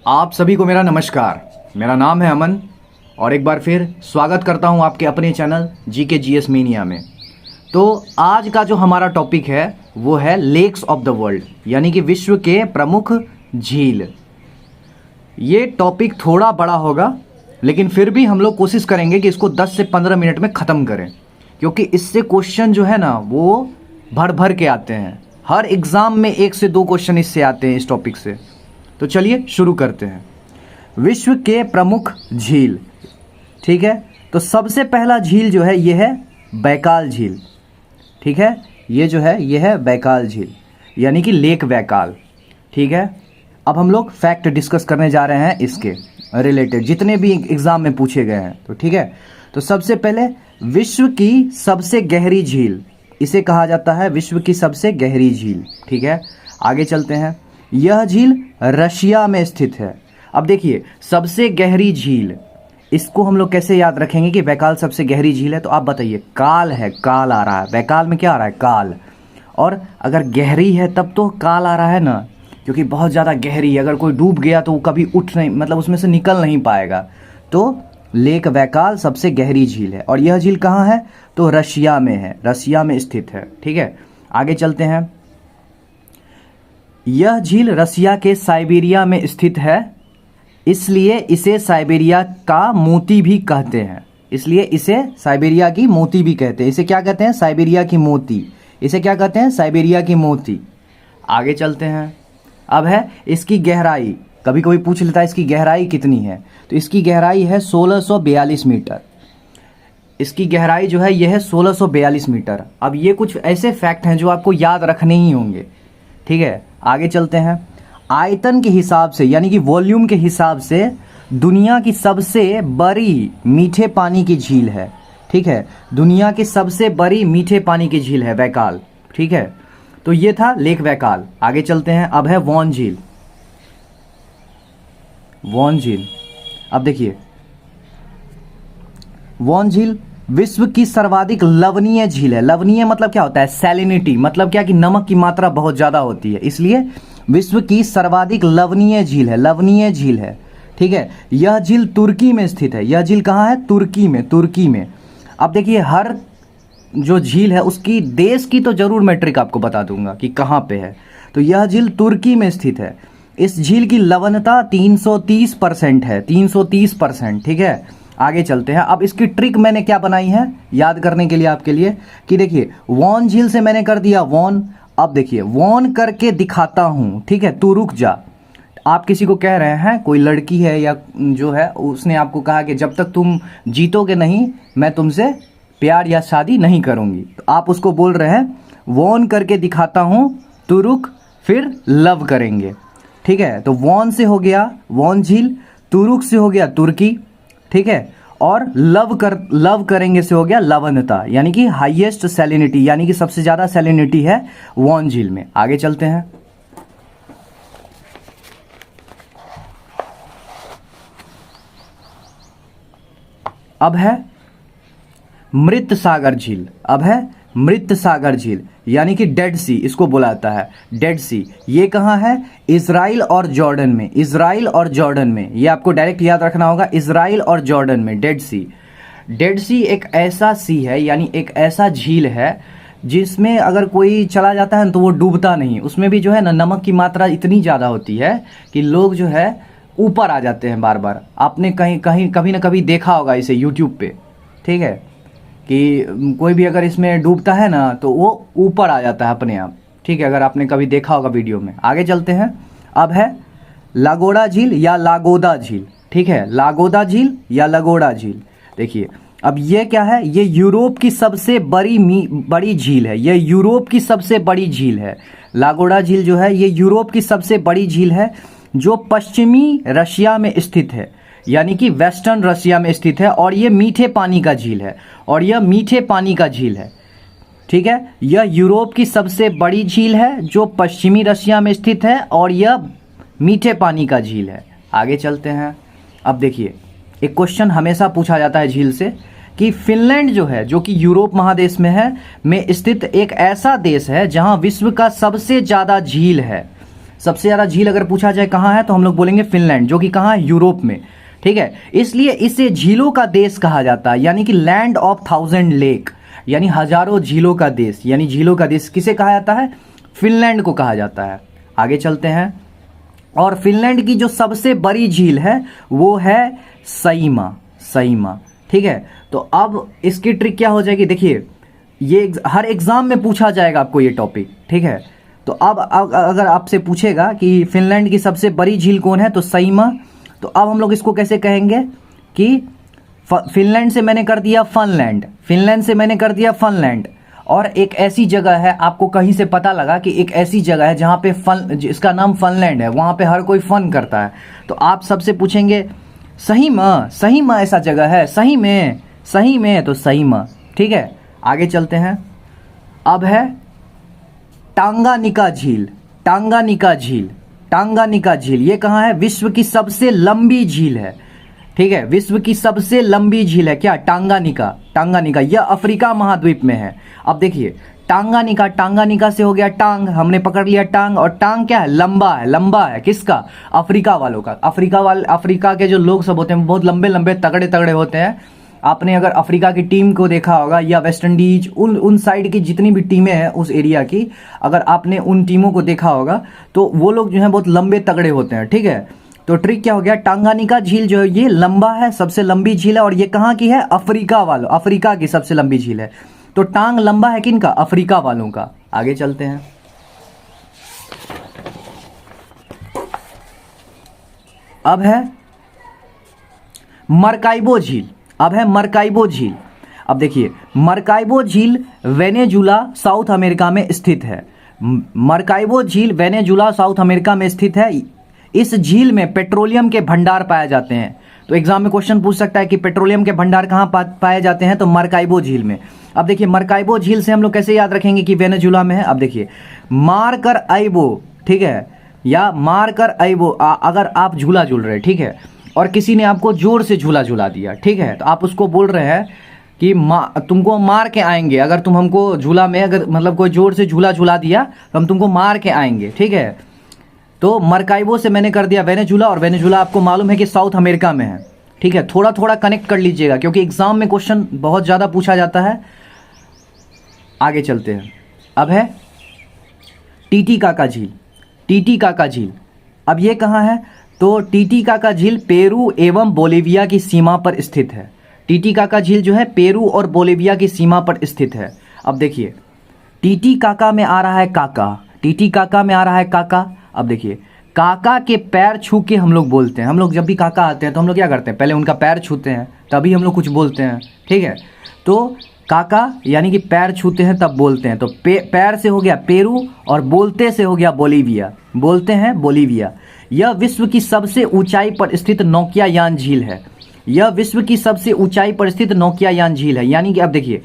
आप सभी को मेरा नमस्कार। मेरा नाम है अमन और एक बार फिर स्वागत करता हूं आपके अपने चैनल जीके जीएस मीनिया में। तो आज का जो हमारा टॉपिक है वो है लेक्स ऑफ द वर्ल्ड, यानी कि विश्व के प्रमुख झील। ये टॉपिक थोड़ा बड़ा होगा, लेकिन फिर भी हम लोग कोशिश करेंगे कि इसको 10 से 15 मिनट में ख़त्म करें, क्योंकि इससे क्वेश्चन जो है ना वो भर भर के आते हैं। हर एग्ज़ाम में 1 से 2 क्वेश्चन इससे आते हैं, इस टॉपिक से। तो चलिए शुरू करते हैं। विश्व के प्रमुख झील, ठीक है। तो सबसे पहला झील जो है ये है बैकाल झील, ठीक है। ये जो है ये है बैकाल झील, यानी कि लेक बैकाल, ठीक है। अब हम लोग फैक्ट डिस्कस करने जा रहे हैं इसके रिलेटेड, जितने भी एग्ज़ाम में पूछे गए हैं। तो ठीक है, तो सबसे पहले विश्व की सबसे गहरी झील, इसे कहा जाता है विश्व की सबसे गहरी झील, ठीक है। आगे चलते हैं। यह झील रशिया में स्थित है। अब देखिए, सबसे गहरी झील, इसको हम लोग कैसे याद रखेंगे कि बैकाल सबसे गहरी झील है? तो आप बताइए, काल है, काल आ रहा है बैकाल में, क्या आ रहा है? काल। और अगर गहरी है तब तो काल आ रहा है ना, क्योंकि बहुत ज़्यादा गहरी, अगर कोई डूब गया तो वो कभी उठ नहीं, मतलब उसमें से निकल नहीं पाएगा। तो लेक बैकाल सबसे गहरी झील है। और यह झील कहाँ है? तो रशिया में है, रशिया में स्थित है, ठीक है। आगे चलते हैं। यह झील रशिया के साइबेरिया में स्थित है, इसलिए इसे साइबेरिया का मोती भी कहते हैं। इसलिए इसे साइबेरिया की मोती भी कहते हैं। इसे क्या कहते हैं? साइबेरिया की मोती। इसे क्या कहते हैं? साइबेरिया की मोती। आगे चलते हैं। अब है इसकी गहराई। कभी कभी पूछ लेता है इसकी गहराई कितनी है, तो इसकी गहराई है 1642 मीटर। इसकी गहराई जो है यह है 1642 मीटर। अब ये कुछ ऐसे फैक्ट हैं जो आपको याद रखने ही होंगे, ठीक है। आगे चलते हैं। आयतन के हिसाब से, यानी कि वॉल्यूम के हिसाब से दुनिया की सबसे बड़ी मीठे पानी की झील है, ठीक है। दुनिया की सबसे बड़ी मीठे पानी की झील है बैकाल, ठीक है। तो ये था लेक बैकाल। आगे चलते हैं। अब है वॉन झील। वॉन झील, अब देखिए, वॉन झील विश्व की सर्वाधिक लवणीय झील है। लवणीय मतलब क्या होता है? सैलिनिटी, मतलब क्या कि नमक की मात्रा बहुत ज़्यादा होती है, इसलिए विश्व की सर्वाधिक लवणीय झील है, लवणीय झील है, ठीक है। यह झील तुर्की में स्थित है। यह झील कहाँ है? तुर्की में, तुर्की में। अब देखिए, हर जो झील है उसकी देश की तो जरूर मैट्रिक आपको बता दूंगा कि कहाँ पे है। तो यह झील तुर्की में स्थित है। इस झील की लवणता 330% है, 330%, ठीक है। आगे चलते हैं। अब इसकी ट्रिक मैंने क्या बनाई है याद करने के लिए आपके लिए, कि देखिए, वॉन झील से मैंने कर दिया वॉन। अब देखिए, वॉन करके दिखाता हूं, ठीक है। तू रुक जा। आप किसी को कह रहे हैं, कोई लड़की है या जो है, उसने आपको कहा कि जब तक तुम जीतोगे नहीं मैं तुमसे प्यार या शादी नहीं करूंगी। तो आप उसको बोल रहे हैं वॉन करके दिखाता हूं, तू रुक, फिर लव करेंगे, ठीक है। तो वॉन से हो गया वॉन झील, तुरुक से हो गया तुर्की, ठीक है। और लव करेंगे से हो गया लवणता, यानी कि हाईएस्ट सैलिनिटी, यानी कि सबसे ज्यादा सैलिनिटी है वॉन झील में। आगे चलते हैं। अब है मृत सागर झील। अब है मृत सागर झील, यानी कि डेड सी, इसको बोला जाता है डेड सी। ये कहाँ है? इजराइल और जॉर्डन में, इजराइल और जॉर्डन में। ये आपको डायरेक्ट याद रखना होगा, इजराइल और जॉर्डन में डेड सी। डेड सी एक ऐसा सी है, यानी एक ऐसा झील है जिसमें अगर कोई चला जाता है तो वो डूबता नहीं। उसमें भी जो है ना नमक की मात्रा इतनी ज़्यादा होती है कि लोग जो है ऊपर आ जाते हैं बार बार। आपने कहीं कहीं कभी ना कभी देखा होगा इसे यूट्यूब पे, ठीक है, कि कोई भी अगर इसमें डूबता है ना तो वो ऊपर आ जाता है अपने आप, ठीक है, अगर आपने कभी देखा होगा वीडियो में। आगे चलते हैं। अब है लागोड़ा झील या लागोदा झील, ठीक है। लागोदा झील या लगोड़ा झील। देखिए, अब ये क्या है? ये यूरोप की सबसे बड़ी झील है। ये यूरोप की सबसे बड़ी झील है। लागोड़ा झील जो है ये यूरोप की सबसे बड़ी झील है, जो पश्चिमी रशिया में स्थित है, यानी कि वेस्टर्न रशिया में स्थित है। और ये मीठे पानी का झील है, और यह मीठे पानी का झील है, ठीक है। यह यूरोप की सबसे बड़ी झील है जो पश्चिमी रशिया में स्थित है, और यह मीठे पानी का झील है। आगे चलते हैं। अब देखिए, एक क्वेश्चन हमेशा पूछा जाता है झील से कि फिनलैंड जो है, जो कि यूरोप महादेश में है, में स्थित एक ऐसा देश है जहां विश्व का सबसे ज़्यादा झील है। सबसे ज़्यादा झील अगर पूछा जाए कहाँ है तो हम लोग बोलेंगे फिनलैंड, जो कि कहाँ है, यूरोप में। ठीक है, इसलिए इसे झीलों का देश कहा जाता है, यानी कि लैंड ऑफ 1000 लेक, यानी हजारों झीलों का देश। यानी झीलों का देश किसे कहा जाता है? फिनलैंड को कहा जाता है। आगे चलते हैं, और फिनलैंड की जो सबसे बड़ी झील है वो है सईमा। सईमा, ठीक है। तो अब इसकी ट्रिक क्या हो जाएगी, देखिए ये हर एग्जाम में पूछा जाएगा आपको ये टॉपिक, ठीक है। तो अब अगर आपसे पूछेगा कि फिनलैंड की सबसे बड़ी झील कौन है, तो सईमा। तो अब हम लोग इसको कैसे कहेंगे कि फिनलैंड से मैंने कर दिया फनलैंड, फिनलैंड से मैंने कर दिया फनलैंड, और एक ऐसी जगह है, आपको कहीं से पता लगा कि एक ऐसी जगह है जहाँ पे जिसका नाम फनलैंड है, वहाँ पे हर कोई फन करता है, तो आप सबसे पूछेंगे सही में ऐसा जगह है, सही में, तो सही में, ठीक है। आगे चलते हैं, अब है टांगानिका झील। टांगानिका झील, टांगानिका झील ये कहाँ है? विश्व की सबसे लंबी झील है, ठीक है। विश्व की सबसे लंबी झील है क्या? टांगानिका। टांगानिका यह अफ्रीका महाद्वीप में है। अब देखिए टांगानिका, टांगानिका से हो गया टांग, हमने पकड़ लिया टांग, और टांग क्या है? लंबा है। लंबा है किसका? अफ्रीका वालों का। अफ्रीका के जो लोग सब होते हैं बहुत लंबे लंबे तगड़े तगड़े होते हैं। आपने अगर अफ्रीका की टीम को देखा होगा, या वेस्ट इंडीज, उन साइड की जितनी भी टीमें हैं उस एरिया की, अगर आपने उन टीमों को देखा होगा तो वो लोग जो है बहुत लंबे तगड़े होते हैं, ठीक है। तो ट्रिक क्या हो गया? टांगानिका झील जो है ये लंबा है, सबसे लंबी झील है, और ये कहाँ की है? अफ्रीका की सबसे लंबी झील है। तो टांग लंबा है किनका? अफ्रीका वालों का। आगे चलते हैं, अब है मरकाइबो झील। अब देखिए मरकाइबो झील वेनेजुला साउथ अमेरिका में स्थित है। मरकाइबो झील वेनेजुला साउथ अमेरिका में स्थित है। इस झील में पेट्रोलियम के भंडार पाए जाते हैं। तो एग्जाम में क्वेश्चन पूछ सकता है कि पेट्रोलियम के भंडार कहाँ पाए जाते हैं, तो मरकाइबो झील में। अब देखिए मरकाइबो झील से हम लोग कैसे याद रखेंगे कि वेनेजुला में है? अब देखिए मारकर आइबो, ठीक है, या मारकर आइबो, अगर आप झूला झूल रहे, ठीक है, और किसी ने आपको जोर से झूला झूला दिया, ठीक है, तो आप उसको बोल रहे हैं कि तुमको मार के आएंगे। अगर तुम हमको झूला में अगर मतलब कोई जोर से झूला झूला दिया तो हम तुमको मार के आएंगे, ठीक है। तो मरकाइबो से मैंने कर दिया वेनेजुला, और वेनेजुला आपको मालूम है कि साउथ अमेरिका में है, ठीक है। थोड़ा थोड़ा कनेक्ट कर लीजिएगा क्योंकि एग्जाम में क्वेश्चन बहुत ज़्यादा पूछा जाता है। आगे चलते हैं, अब है टीटीकाका झील। टीटीकाका झील, अब ये कहाँ है? तो टीटीकाका झील पेरू एवं बोलिविया की सीमा पर स्थित है। टीटीकाका झील जो है पेरू और बोलिविया की सीमा पर स्थित है। अब देखिए टीटीकाका में आ रहा है काका, टीटीकाका में आ रहा है काका। अब देखिए काका के पैर छू के हम लोग बोलते हैं। हम लोग जब भी काका आते हैं तो हम लोग क्या करते हैं? पहले उनका पैर छूते हैं, तभी हम लोग कुछ बोलते हैं, ठीक है। तो काका यानी कि पैर छूते हैं तब बोलते हैं। तो पैर से हो गया पेरू, और बोलते से हो गया बोलिविया, बोलते हैं बोलिविया। यह विश्व की सबसे ऊंचाई पर स्थित नौकियायान झील है। यह विश्व की सबसे ऊंचाई पर स्थित नौकियायान झील है। यानी कि अब देखिए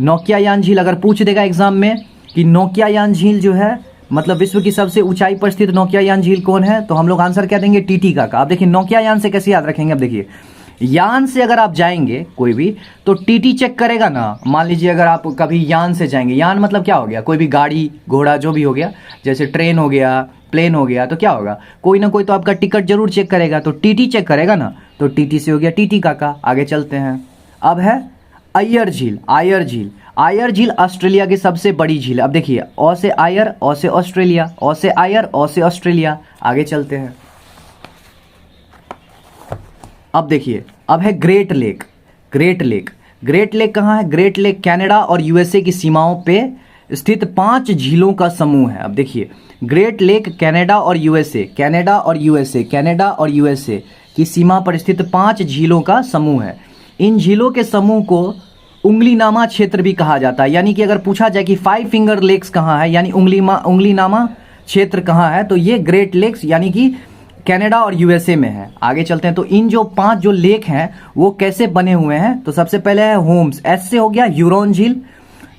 नौकियायान झील अगर पूछ देगा एग्जाम में कि नौकियायान झील जो है मतलब विश्व की सबसे ऊंचाई पर स्थित नौकियायान झील कौन है, तो हम लोग आंसर क्या देंगे? टीटीकाका। अब देखिए नौकियायान से कैसे याद रखेंगे? अब देखिए यान से अगर आप जाएंगे कोई भी तो टीटी चेक करेगा ना। मान लीजिए अगर आप कभी यान से जाएंगे, यान मतलब क्या हो गया? कोई भी गाड़ी घोड़ा जो भी हो गया, जैसे ट्रेन हो गया, प्लेन हो गया, तो क्या होगा? कोई ना कोई तो आपका टिकट जरूर चेक करेगा, तो टीटी चेक करेगा ना, तो टीटी से हो गया टीटीकाका। आगे चलते हैं, अब है अय्यर झील। आयर झील, आयर झील ऑस्ट्रेलिया की सबसे बड़ी झील। अब देखिए ओ से आयर, ओ से ऑस्ट्रेलिया, ओ से आयर, ओ से ऑस्ट्रेलिया। आगे चलते हैं, अब देखिए अब है great lake. Great lake, great lake कहाँ है? ग्रेट लेक कनाडा और यूएसए की सीमाओं पे स्थित 5 झीलों का समूह है। अब देखिए ग्रेट लेक कनाडा और यूएसए, कनाडा और यूएसए, कनाडा और यूएसए की सीमा पर स्थित 5 झीलों का समूह है। इन झीलों के समूह को उंगलीनामा क्षेत्र भी कहा जाता है। यानी कि अगर पूछा जाए कि 5 फिंगर लेक्स कहाँ है, यानी उंगलीनामा क्षेत्र कहाँ है, तो ये ग्रेट लेक्स यानी कि कनाडा और यूएसए में है। आगे चलते हैं, तो इन जो 5 जो लेक हैं वो कैसे बने हुए हैं, तो सबसे पहले है होम्स। एस से हो गया ह्यूरोन झील,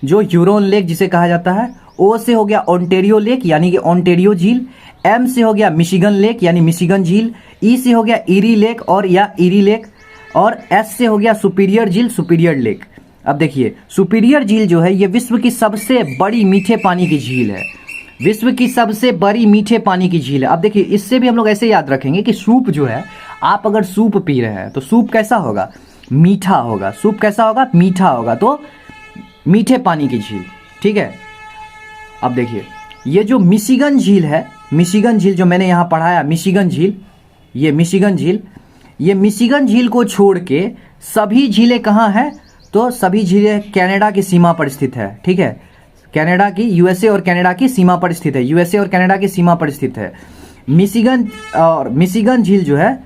जो ह्यूरोन लेक जिसे कहा जाता है। ओ से हो गया ओंटेरियो लेक यानी कि ओंटेरियो झील। एम से हो गया मिशिगन लेक यानी मिशिगन झील। ई से हो गया ईरी लेक और या ईरी लेक, और एस से हो गया सुपीरियर झील, सुपीरियर लेक। अब देखिए सुपीरियर झील जो है ये विश्व की सबसे बड़ी मीठे पानी की झील है। विश्व की सबसे बड़ी मीठे पानी की झील है। अब देखिए, इससे भी हम लोग ऐसे याद रखेंगे कि सूप जो है, आप अगर सूप पी रहे हैं तो सूप कैसा होगा? मीठा होगा। सूप कैसा होगा? मीठा होगा। तो मीठे पानी की झील, ठीक है। अब देखिए, ये जो मिशिगन झील है, मिशिगन झील जो मैंने यहाँ पढ़ाया, मिशिगन झील, ये मिशिगन झील, ये मिशिगन झील को छोड़ के सभी झीलें कहाँ हैं? तो सभी झीलें कनाडा की सीमा पर स्थित है, ठीक है। कनाडा की, यूएसए और कनाडा की सीमा पर स्थित है, यूएसए और कनाडा की सीमा पर स्थित है। मिशिगन झील जो है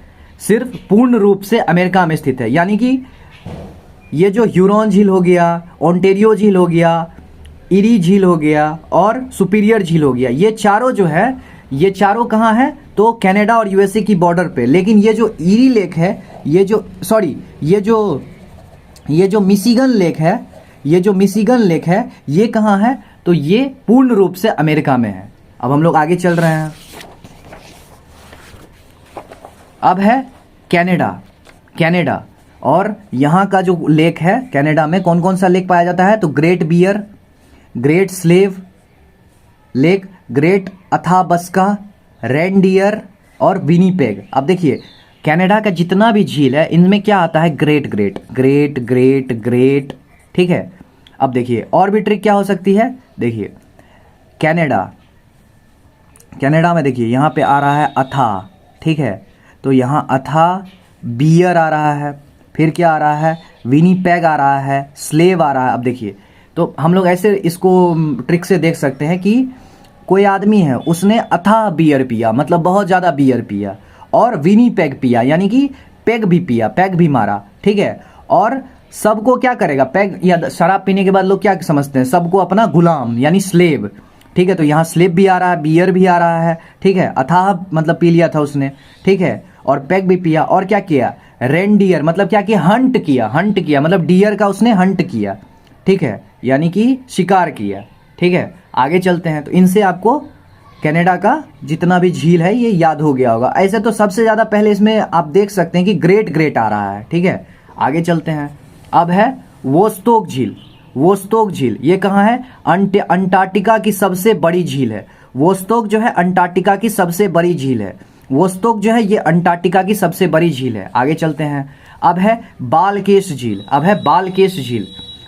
सिर्फ पूर्ण रूप से अमेरिका में स्थित है। यानी कि ये जो ह्यूरॉन झील हो गया, ओंटेरियो झील हो गया, इरी झील हो गया और सुपीरियर झील हो गया, ये चारों जो है, ये चारों कहाँ है? तो कनाडा और यूएसए की बॉर्डर पे। लेकिन ये जो इरी लेक है, ये जो मिशिगन लेक है, ये कहाँ है? तो ये पूर्ण रूप से अमेरिका में है। अब हम लोग आगे चल रहे हैं। अब है कनाडा, और यहाँ का जो लेक है कनाडा में, कौन कौन सा लेक पाया जाता है? तो great bear, great slave lake, great Athabasca, reindeer और विनीपेग। अब देखिए, कनाडा का जितना भी झील है इनमें क्या आता है? Great great great great great, ठीक है। अब देखिए, और भी ट्रिक क्या हो सकती है? देखिए, कनाडा में देखिए यहाँ पे आ रहा है अथा, ठीक है। तो यहाँ अथा, बियर आ रहा है, फिर क्या आ रहा है? विनीपेग आ रहा है, स्लेव आ रहा है। अब देखिए, तो हम लोग ऐसे इसको ट्रिक से देख सकते हैं कि कोई आदमी है, उसने अथा बियर पिया, मतलब बहुत ज़्यादा बियर पिया, और विनीपेग पिया, यानी कि पेग भी पिया, पेग भी मारा, ठीक है। और सबको क्या करेगा? पेग या शराब पीने के बाद लोग क्या समझते हैं? सबको अपना गुलाम, यानी स्लेव, ठीक है। तो यहाँ स्लेव भी आ रहा है, बियर भी आ रहा है, ठीक है। अथाह मतलब पी लिया था उसने, ठीक है, और पेग भी पिया, और क्या किया? रेनडियर मतलब क्या किया? हंट किया मतलब डियर का उसने हंट किया, ठीक है, यानी कि शिकार किया, ठीक है। आगे चलते हैं। तो इनसे आपको कनाडा का जितना भी झील है ये याद हो गया होगा। ऐसे तो सबसे ज़्यादा पहले इसमें आप देख सकते हैं कि ग्रेट आ रहा है, ठीक है। आगे चलते हैं। अब है वोस्टोक झील, ये कहाँ है? अंटार्कटिका की सबसे बड़ी झील है। वोस्टोक जो है अंटार्कटिका की सबसे बड़ी झील है। वोस्टोक जो है ये अंटार्कटिका की सबसे बड़ी झील है। आगे चलते हैं। अब है बालकेश झील,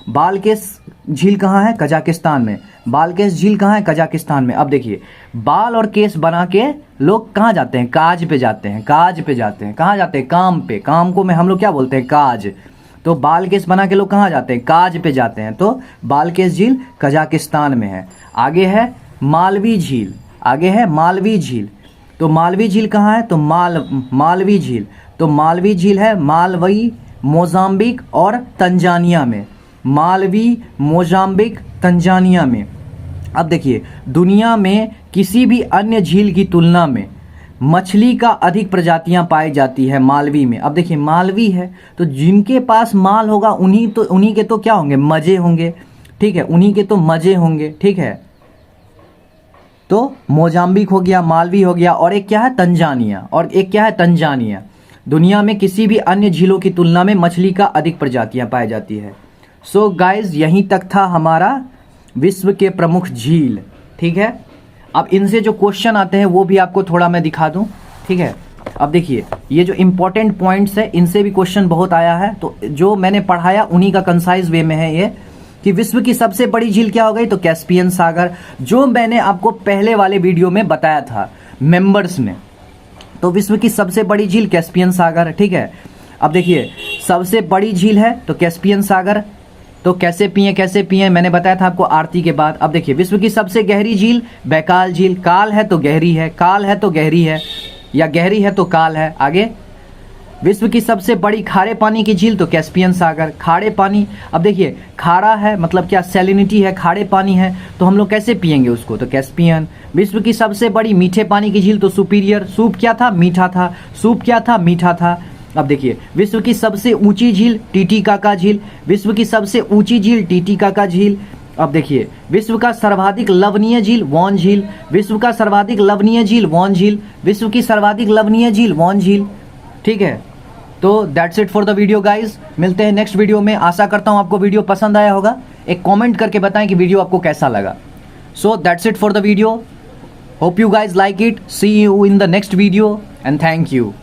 बालकेश झील कहाँ है? कजाकिस्तान में। बालकेश झील कहाँ है? कजाकिस्तान में। अब देखिए, बाल और केस बना के लोग कहाँ जाते हैं? काज पे जाते हैं। कहाँ जाते हैं? काम पे। काम को में हम लोग क्या बोलते हैं? काज। तो बाल केस बना के लोग कहाँ जाते हैं? काज पे जाते हैं। तो बालकेश झील कजाकिस्तान में है। आगे है मालवी झील, तो मालवी झील कहाँ है? तो मालवी झील है मालवी, मोजाम्बिक और तंजानिया में। तंजानिया में। अब देखिए, दुनिया में किसी भी अन्य झील की तुलना में मछली का अधिक प्रजातियां पाई जाती है मालवी में। अब देखिए, मालवी है तो जिनके पास माल होगा उन्हीं के तो क्या होंगे? मजे होंगे, ठीक है, उन्हीं के तो मजे होंगे, ठीक है। तो मोजाम्बिक हो गया, मालवी हो गया, और एक क्या है? तंजानिया। दुनिया में किसी भी अन्य झीलों की तुलना में मछली का अधिक प्रजातियां पाई जाती है। सो गाइज, यहीं तक था हमारा विश्व के प्रमुख झील, ठीक है। अब इनसे जो क्वेश्चन आते हैं वो भी आपको थोड़ा मैं दिखा दूं, ठीक है। अब देखिए, ये जो इंपॉर्टेंट पॉइंट्स है इनसे भी क्वेश्चन बहुत आया है। तो जो मैंने पढ़ाया उन्हीं का कंसाइज वे में है ये, कि विश्व की सबसे बड़ी झील क्या हो गई? तो कैस्पियन सागर, जो मैंने आपको पहले वाले वीडियो में बताया था मेंबर्स में। तो विश्व की सबसे बड़ी झील कैस्पियन सागर, ठीक है। अब देखिए, सबसे बड़ी झील है तो कैस्पियन सागर। तो कैसे पिए मैंने बताया था आपको आरती के बाद। अब देखिए, विश्व की सबसे गहरी झील बैकाल झील, काल है तो गहरी है, या गहरी है तो काल है। आगे, विश्व की सबसे बड़ी खारे पानी की झील तो कैस्पियन सागर, खारे पानी। अब देखिए, खारा है मतलब क्या? सैलिनिटी है, खारे पानी है, तो हम लोग कैसे पिएंगे उसको? तो कैस्पियन। विश्व की सबसे बड़ी मीठे पानी की झील तो सुपीरियर, सूप क्या था? मीठा था। अब देखिए, विश्व की सबसे ऊंची झील टीटीकाका झील, अब देखिए, विश्व का सर्वाधिक लवणीय झील वॉन झील, ठीक है। तो that's it for the video guys. मिलते हैं नेक्स्ट वीडियो में। आशा करता हूं आपको वीडियो पसंद आया होगा। एक कमेंट करके बताएं कि वीडियो आपको कैसा लगा। So that's it for the video. Hope you guys like it. See you in the next video and thank you.